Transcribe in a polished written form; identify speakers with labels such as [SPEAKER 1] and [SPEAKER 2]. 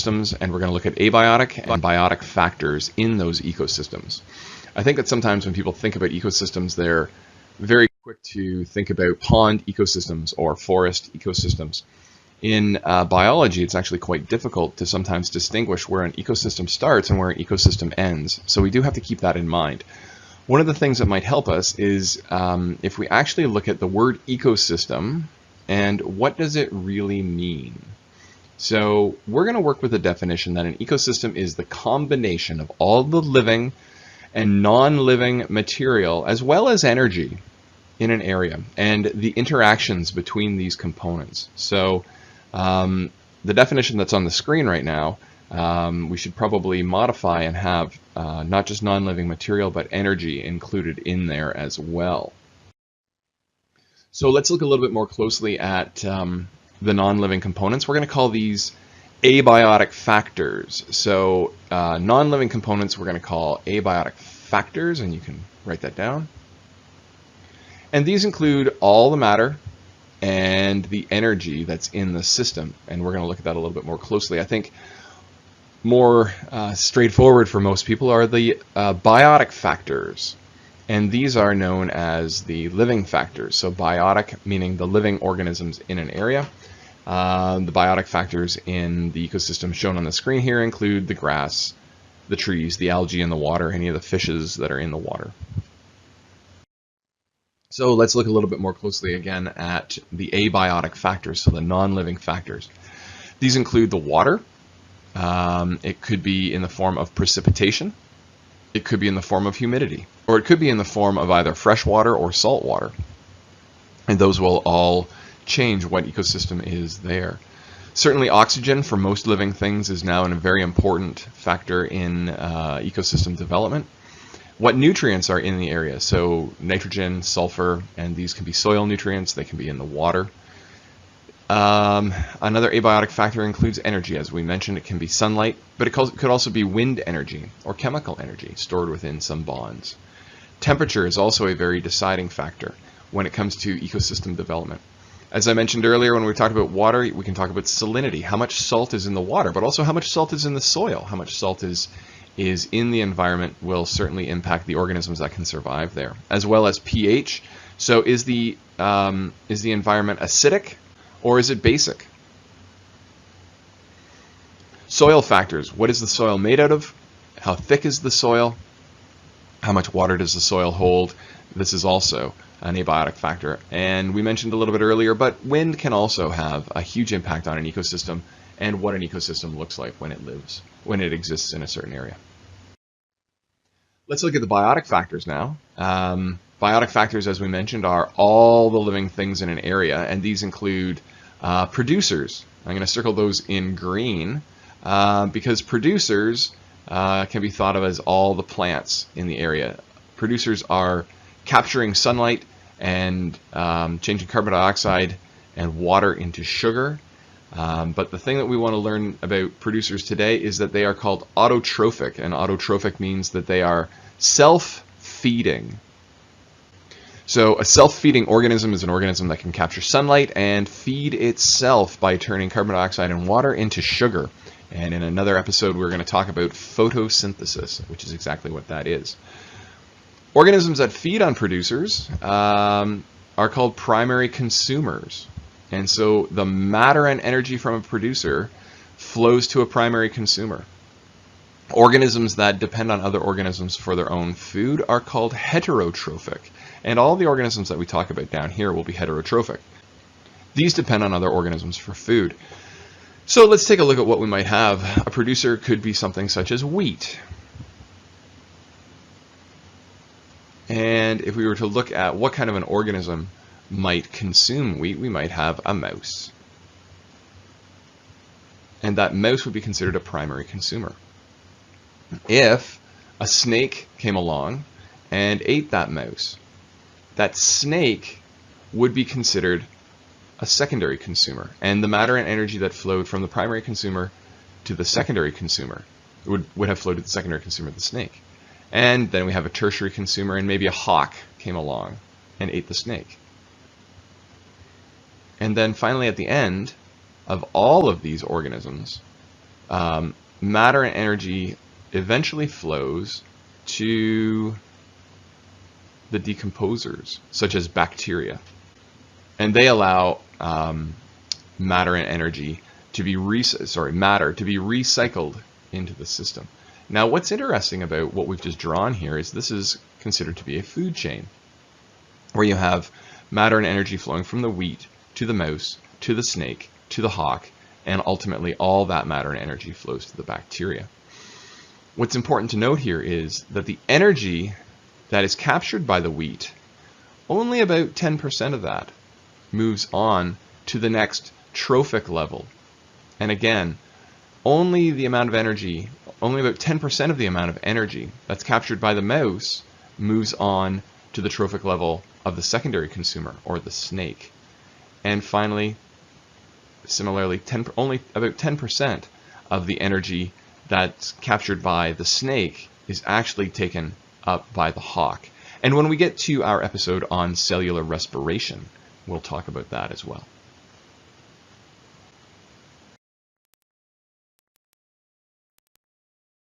[SPEAKER 1] ecosystems, and we're going to look at abiotic and biotic factors in those ecosystems. I think that sometimes when people think about ecosystems, they're very quick to think about pond ecosystems or forest ecosystems. In biology, it's actually quite difficult to sometimes distinguish where an ecosystem starts and where an ecosystem ends. So we do have to keep that in mind. One of the things that might help us is if we actually look at the word ecosystem and what does it really mean. So we're going to work with the definition that an ecosystem is the combination of all the living and non-living material as well as energy in an area and the interactions between these components. So the definition that's on the screen right now, we should probably modify and have not just non-living material but energy included in there as well. So let's look a little bit more closely at the non-living components. We're going to call these abiotic factors. So non-living components we're going to call abiotic factors, and you can write that down. And these include all the matter and the energy that's in the system, and we're going to look at that a little bit more closely. I think more straightforward for most people are the biotic factors, and these are known as the living factors. So biotic meaning the living organisms in an area. The biotic factors in the ecosystem shown on the screen here include the grass, the trees, the algae in the water, any of the fishes that are in the water. So let's look a little bit more closely again at the abiotic factors, so the non-living factors. These include the water. It could be in the form of precipitation. It could be in the form of humidity, or it could be in the form of either fresh water or salt water. And those will all change what ecosystem is there. Certainly oxygen for most living things is now a very important factor in ecosystem development. What nutrients are in the area? So nitrogen, sulfur, and these can be soil nutrients. They can be in the water. Another abiotic factor includes energy. As we mentioned, it can be sunlight, but it could also be wind energy or chemical energy stored within some bonds. Temperature is also a very deciding factor when it comes to ecosystem development. As I mentioned earlier, when we talked about water, we can talk about salinity. How much salt is in the water, but also how much salt is in the soil. How much salt is in the environment will certainly impact the organisms that can survive there, as well as pH. So is the environment acidic or is it basic? Soil factors. What is the soil made out of? How thick is the soil? How much water does the soil hold? This is also an abiotic factor. And we mentioned a little bit earlier, but wind can also have a huge impact on an ecosystem and what an ecosystem looks like when it exists in a certain area. Let's look at the biotic factors now. Biotic factors, as we mentioned, are all the living things in an area, and these include producers. I'm going to circle those in green because producers can be thought of as all the plants in the area. Producers are capturing sunlight and changing carbon dioxide and water into sugar. But the thing that we want to learn about producers today is that they are called autotrophic, and autotrophic means that they are self-feeding. So a self-feeding organism is an organism that can capture sunlight and feed itself by turning carbon dioxide and water into sugar. And in another episode, we're going to talk about photosynthesis, which is exactly what that is. Organisms that feed on producers are called primary consumers. And so the matter and energy from a producer flows to a primary consumer. Organisms that depend on other organisms for their own food are called heterotrophic. And all the organisms that we talk about down here will be heterotrophic. These depend on other organisms for food. So let's take a look at what we might have. A producer could be something such as wheat. And if we were to look at what kind of an organism might consume wheat, we might have a mouse. And that mouse would be considered a primary consumer. If a snake came along and ate that mouse, that snake would be considered a secondary consumer. And the matter and energy that flowed from the primary consumer to the secondary consumer would have flowed to the secondary consumer, the snake. And then we have a tertiary consumer, and maybe a hawk came along and ate the snake. And then finally at the end of all of these organisms, matter and energy eventually flows to the decomposers, such as bacteria, and they allow matter and energy to be matter to be recycled into the system. Now, what's interesting about what we've just drawn here is this is considered to be a food chain, where you have matter and energy flowing from the wheat to the mouse, to the snake, to the hawk, and ultimately all that matter and energy flows to the bacteria. What's important to note here is that the energy that is captured by the wheat, only about 10% of that moves on to the next trophic level. And again, only about 10% of the amount of energy that's captured by the mouse moves on to the trophic level of the secondary consumer, or the snake. And finally, similarly, only about 10% of the energy that's captured by the snake is actually taken up by the hawk. And when we get to our episode on cellular respiration, we'll talk about that as well.